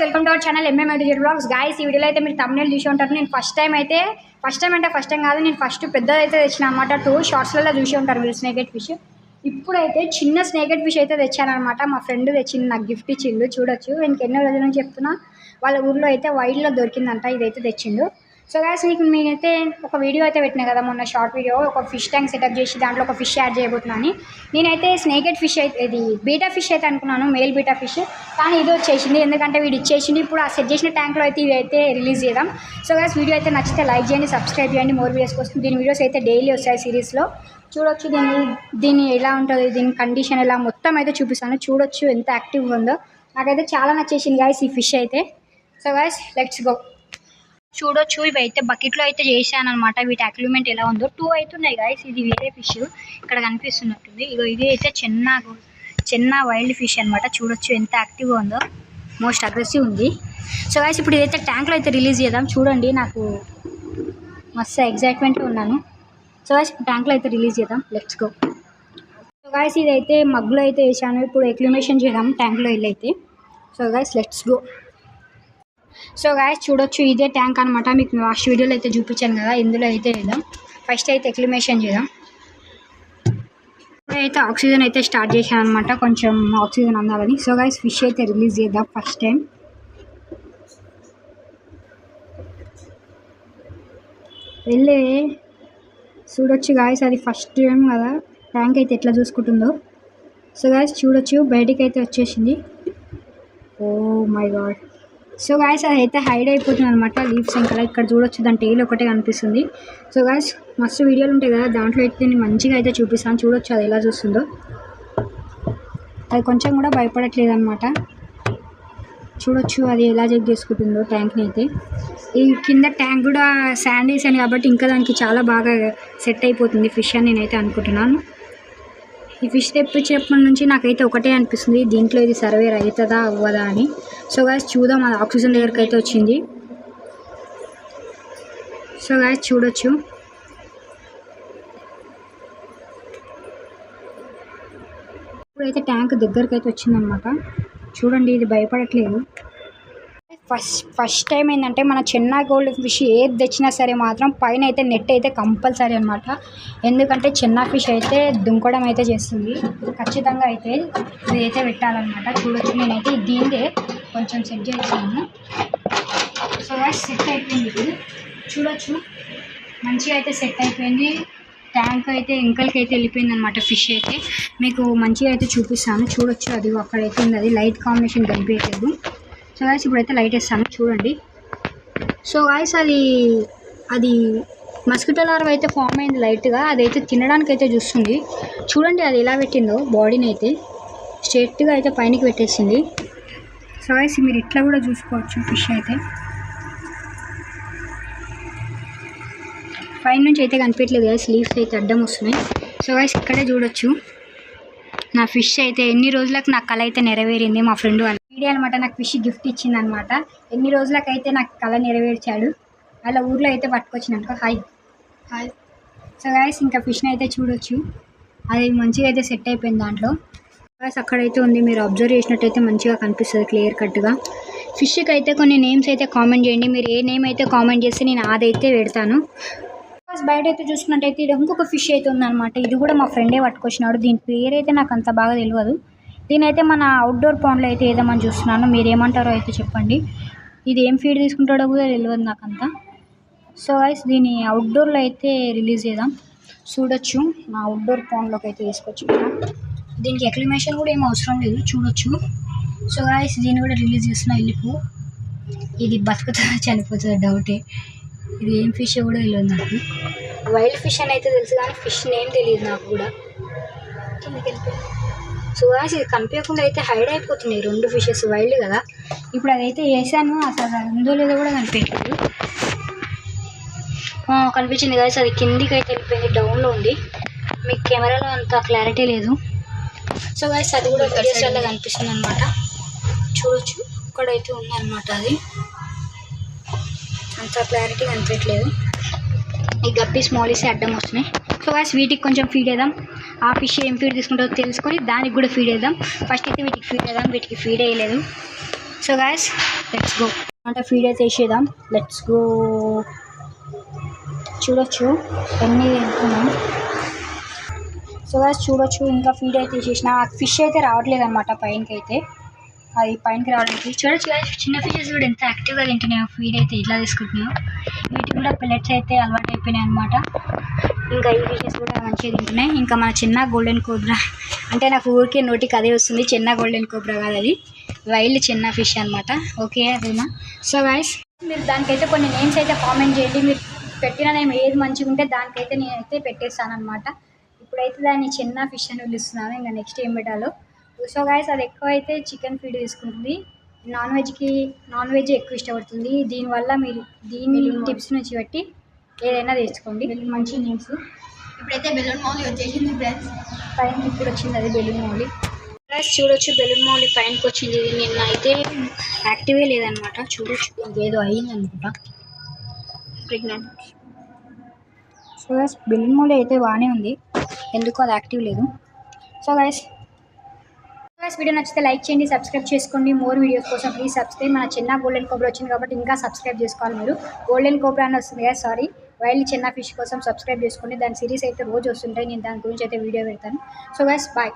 Welcome to our channel MMIT vlogs. Guys ఈ వీడియోలో అయితే మీరు తమ్నేల్ చూసి ఉంటారు. నేను ఫస్ట్ టైం కాదు, నేను ఫస్ట్ పెద్దదైతే తెచ్చిన అనమాట. 2 షార్ట్స్లలో చూసి ఉంటారు మీరు స్నేకెట్ ఫిష్. ఇప్పుడైతే చిన్న స్నేకెట్ ఫిష్ అయితే తెచ్చానమాట. మా ఫ్రెండ్ తెచ్చింది, నాకు గిఫ్ట్ ఇచ్చిండు. చూడొచ్చు, ఇంక ఎన్నో రోజుల నుంచి చెప్తున్నా, వాళ్ళ ఊర్లో అయితే వైల్డ్లో దొరికిందంట. ఇదైతే తెచ్చిండు. సో గాయస్ నేనైతే ఒక వీడియో అయితే పెట్టినా కదా మొన్న, షార్ట్ వీడియో, ఒక ఫిష్ ట్యాంక్ సెటప్ చేసి దాంట్లో ఒక ఫిష్ యాడ్ చేయబోతున్నాను. నేనైతే స్నేకెట్ ఫిష్ అయితే, ఇది బీటా ఫిష్ అయితే అనుకున్నాను, మేల్ బీటా ఫిష్, కానీ ఇది వచ్చేసింది. ఎందుకంటే వీడు ఇచ్చేసింది. ఇప్పుడు ఆ సెట్ చేసిన ట్యాంక్లో అయితే ఇవి అయితే రిలీజ్ చేద్దాం. సో గాయస్ వీడియో అయితే నచ్చితే లైక్ చేయండి, సబ్స్క్రైబ్ చేయండి. మోర్ వీడియోస్ కోసం దీని వీడియోస్ అయితే డైలీ వస్తాయి సిరీస్లో. చూడొచ్చు దీన్ని ఎలా ఉంటుంది, దీని కండిషన్ ఎలా, మొత్తం అయితే చూపిస్తాను. చూడొచ్చు ఎంత యాక్టివ్గా ఉందో. నాకైతే చాలా నచ్చేసింది గాయస్ ఈ ఫిష్ అయితే. So guys let's go. చూడొచ్చు, ఇవి అయితే బకెట్లో అయితే చేశాను అనమాట. వీటి అక్యూమెంట్ ఎలా ఉందో. 2 అవుతున్నాయి గాయస్. ఇది వేరే ఫిష్ ఇక్కడ కనిపిస్తున్నట్టుంది. ఇగో ఇది అయితే చిన్న వైల్డ్ ఫిష్ అనమాట. చూడొచ్చు ఎంత యాక్టివ్గా ఉందో, మోస్ట్ అగ్రెసివ్ ఉంది. సో గాయస్ ఇప్పుడు ఇదైతే ట్యాంక్లో అయితే రిలీజ్ చేద్దాం. చూడండి, నాకు మస్తు ఎగ్జైట్మెంట్లో ఉన్నాను. సో గాయస్ ట్యాంక్లో అయితే రిలీజ్ చేద్దాం. Let's go. సో గాయస్ ఇదైతే మగ్గులో అయితే వేసాను. ఇప్పుడు ఎక్లిమేషన్ చేద్దాం ట్యాంక్లో వెళ్ళైతే. So guys let's go. So guys చూడొచ్చు, ఇదే ట్యాంక్ అనమాట. మీకు లాస్ట్ వీడియోలో అయితే చూపించాను కదా, ఇందులో అయితే వేద్దాం. ఫస్ట్ అయితే ఎక్లిమేషన్ చేద్దాం. ఇప్పుడైతే ఆక్సిజన్ అయితే స్టార్ట్ చేశాను అనమాట, కొంచెం ఆక్సిజన్ అందాలని. సో గాయస్ ఫిష్ అయితే రిలీజ్ చేద్దాం ఫస్ట్ టైం. వెళ్ళే చూడొచ్చు గాయస్, అది ఫస్ట్ టైం కదా, ట్యాంక్ అయితే ఎట్లా చూసుకుంటుందో. సో గాయస్ చూడొచ్చు, బయటికి అయితే వచ్చేసింది. Oh my god. So guys అదైతే హైడ్ అయిపోతుంది అనమాట లీవ్స్ ఇంకా. ఇక్కడ చూడొచ్చు, దాని టైల్ ఒకటే కనిపిస్తుంది. సో గాయస్ మస్తు వీడియోలు ఉంటాయి కదా, దాంట్లో అయితే నేను మంచిగా అయితే చూపిస్తాను. చూడొచ్చు అది ఎలా చూస్తుందో. అది కొంచెం కూడా భయపడట్లేదు అనమాట. చూడొచ్చు అది ఎలా చెక్ చేసుకుంటుందో ట్యాంక్ని అయితే. ఈ కింద ట్యాంక్ కూడా శాండ్ వేసాను కాబట్టి ఇంకా దానికి చాలా బాగా సెట్ అయిపోతుంది ఫిష్ అని నేనైతే అనుకుంటున్నాను. ఈ ఫిష్ తెప్పించినప్పటి నుంచి నాకైతే ఒకటే అనిపిస్తుంది, దీంట్లో ఇది సర్వేర్ అవుతుందా అవ్వదా అని. సో గాయస్ చూద్దాం, అది ఆక్సిజన్ దగ్గరికి అయితే వచ్చింది. సో గాయస్ చూడొచ్చు, ఇప్పుడైతే ట్యాంక్ దగ్గరికి అయితే వచ్చిందనమాట. చూడండి, ఇది భయపడట్లేదు. ఫస్ట్ టైం ఏంటంటే మన చెన్నా గోల్డ్ ఫిష్ ఏది తెచ్చినా సరే మాత్రం పైన అయితే నెట్ అయితే కంపల్సరీ అనమాట. ఎందుకంటే చెన్నా ఫిష్ అయితే దుంకడం అయితే చేస్తుంది ఖచ్చితంగా. అయితే ఇదైతే పెట్టాలన్నమాట. చూడొచ్చు, నేనైతే దీనిదే కొంచెం సెట్ చేసాను. సో సెట్ అయిపోయింది. ఇది చూడొచ్చు, మంచిగా అయితే సెట్ అయిపోయింది. ట్యాంక్ అయితే ఎంకల్కి అయితే వెళ్ళిపోయింది అనమాట ఫిష్ అయితే. మీకు మంచిగా అయితే చూపిస్తాను. చూడొచ్చు, అది అక్కడైతే ఉంది, అది లైట్ కాంబినేషన్ కనిపించలేదు. సో గాయస్ ఇప్పుడైతే లైట్ వేస్తాను చూడండి. సో గాయస్ అది మస్కిటో లార్వా అయితే ఫామ్ అయింది లైట్గా. అదైతే తినడానికి అయితే చూస్తుంది. చూడండి అది ఎలా పెట్టిందో, బాడీని అయితే స్ట్రైట్గా అయితే పైనకి పెట్టేసింది. సో గాయస్ మీరు ఇట్లా కూడా చూసుకోవచ్చు. ఫిష్ అయితే పైన నుంచి అయితే కనిపించలేదు గాయస్, లీవ్స్ అయితే అడ్డం వస్తున్నాయి. సో గాయస్ ఇక్కడే చూడొచ్చు, నా ఫిష్ అయితే ఎన్ని రోజులకు నా కళ అయితే నెరవేరింది. మా ఫ్రెండ్ వాళ్ళ వీడియో అనమాట, నాకు ఫిష్ గిఫ్ట్ ఇచ్చింది అనమాట. ఎన్ని రోజులకైతే నాకు కళ నెరవేర్చాడు. వాళ్ళ ఊర్లో అయితే పట్టుకొచ్చినాక హాయ్. సో గాయస్ ఇంకా ఫిష్ని అయితే చూడొచ్చు, అది మంచిగా అయితే సెట్ అయిపోయింది దాంట్లో. గాయస్ అక్కడైతే ఉంది, మీరు అబ్జర్వ్ చేసినట్టయితే మంచిగా కనిపిస్తుంది క్లియర్ కట్గా. ఫిష్కి అయితే కొన్ని నేమ్స్ అయితే కామెంట్ చేయండి. మీరు ఏ నేమ్ అయితే కామెంట్ చేస్తే నేను అదైతే పెడతాను. బయట అయితే చూసుకున్నట్టయితే ఇది ఇంకొక ఫిష్ అయితే ఉందన్నమాట. ఇది కూడా మా ఫ్రెండే పట్టుకొచ్చినాడు. దీని పేరైతే నాకు అంత బాగా తెలియదు. దీనైతే మన అవుట్డోర్ పాండ్లో అయితే వేద్దామని చూస్తున్నాను. మీరు ఏమంటారో అయితే చెప్పండి. ఇది ఏం ఫీడ్ తీసుకుంటాడో కూడా తెలియదు నాకంతా. సో గైస్ దీన్ని అవుట్డోర్లో అయితే రిలీజ్ చేద్దాం. చూడొచ్చు, నా అవుట్డోర్ పాండ్లోకి అయితే తీసుకొచ్చు. దీనికి ఎక్లిమేషన్ కూడా ఏం అవసరం లేదు. చూడొచ్చు. సో గైస్ దీన్ని కూడా రిలీజ్ చేస్తున్నా. వెళ్ళిపో. ఇది బతుకుతుందా చనిపోతుందా డౌటే. ఇది ఏం ఫిష్ కూడా తెలియదు నాకు. వైల్డ్ ఫిష్ అని అయితే తెలుసు కానీ ఫిష్ నేమ్ తెలియదు నాకు కూడా. కిందకి వెళ్ళిపోయింది. సో గాయస్ ఇది కనిపించకుండా అయితే హైడ్ అయిపోతున్నాయి 2 ఫిషెస్ వైల్డ్ కదా. ఇప్పుడు అదైతే వేసాను, అసలు ఉందో లేదో కూడా కనిపించలేదు. కనిపించింది గాయస్, అది కిందికి అయితే వెళ్ళిపోయింది, డౌన్లో ఉంది. మీకు కెమెరాలో అంత క్లారిటీ లేదు. సో గాయస్ అది కూడా వీడియోస్ వల్ల కనిపిస్తుంది అనమాట. చూడొచ్చు, ఇక్కడైతే ఉందన్నమాట. అది అంత క్లారిటీ కనిపించట్లేదు. ఈ గప్పి స్మాలీస్ అడ్డం వస్తున్నాయి. సో గాయస్ వీటికి కొంచెం ఫీడ్ వేద్దాం. ఆ ఫిష్ ఏం ఫీడ్ తీసుకుంటుందో తెలుసుకొని దానికి కూడా ఫీడ్ వేద్దాం. ఫస్ట్ అయితే వీటికి ఫీడ్ వేద్దాం. వీటికి ఫీడ్ వేయలేదు. So guys let's go. అంటే ఫీడ్ అయితే వేసేద్దాం. Let's go. చూడొచ్చు ఎన్ని వేసుకున్నాం. సో గైస్ చూడొచ్చు ఇంకా ఫీడ్ అయితే వేసేసిన. ఫిష్ అయితే రావట్లేదు అనమాట పైనకి అయితే. అది పైనకి రావడానికి చూడొచ్చు గైస్. చిన్న ఫిషెస్ కూడా ఎంత యాక్టివ్గా తింటున్నాయో. ఫీడ్ అయితే ఇట్లా తీసుకుంటున్నాయో. వీటికి కూడా పిల్లెట్స్ అయితే అలవాటు అయిపోయినాయి అనమాట. ఇంకా ఈ ఫిషెస్ కూడా మంచిగా తింటున్నాయి. ఇంకా మన చిన్న గోల్డెన్ కోబ్రా అంటే నాకు ఊరికే నోటికి అదే వస్తుంది. చిన్న గోల్డెన్ కోబ్రా కాదు, అది వైల్డ్ చిన్న ఫిష్ అనమాట. ఓకే అదేనా. సో గైస్ మీరు దానికైతే కొన్ని నేమ్స్ అయితే కామెంట్ చేయండి. మీరు పెట్టిన నేమ్ ఏది మంచిగా ఉంటే దానికైతే నేనైతే పెట్టేస్తాను అనమాట. ఇప్పుడైతే దాన్ని చిన్న ఫిష్ అని పిలుస్తున్నాను. ఇంకా నెక్స్ట్ ఏం పెట్టాలో. సో గైస్ అది ఎక్కువ అయితే చికెన్ ఫీడ్ తీసుకుంటుంది. నాన్ వెజ్ ఎక్కువ ఇష్టపడుతుంది. దీనివల్ల మీరు దీని టిప్స్ నుంచి బట్టి ఏదైనా తెచ్చుకోండి. మంచి నేమ్స్. ఇప్పుడైతే బెలూన్ మౌలి వచ్చేసింది ఫ్రెండ్స్. పైన ఇప్పుడు వచ్చింది అది బెలూన్ మౌలి. ఫ్రెండ్స్ చూడొచ్చు బెలూన్ మౌలి పైనకి వచ్చింది. ఇది నిన్న అయితే యాక్టివే లేదనమాట. చూడొచ్చు ఇంకేదో అయ్యింది అనుకుంటా. Pregnant. So guys balloon Mouli అయితే బాగానే ఉంది. ఎందుకో అది యాక్టివ్ లేదు. సో గైస్ వీడియో నచ్చితే లైక్ చేయండి, సబ్స్క్రైబ్ చేసుకోండి. మోర్ వీడియోస్ కోసం ప్లీజ్ సబ్స్క్రైబ్. మన చిన్న గోల్డెన్ కోబ్రా వచ్చింది కాబట్టి ఇంకా సబ్స్క్రైబ్ చేసుకోవాలి మీరు. గోల్డెన్ కోబ్రా అని వస్తుంది కదా, సారీ వైల్డ్ చిన్న ఫిష్ కోసం సబ్స్క్రైబ్ చేసుకోండి. దాని సిరీస్ అయితే రోజు వస్తుంటాయి. నేను దాని గురించి అయితే వీడియో పెడతాను. So guys bye.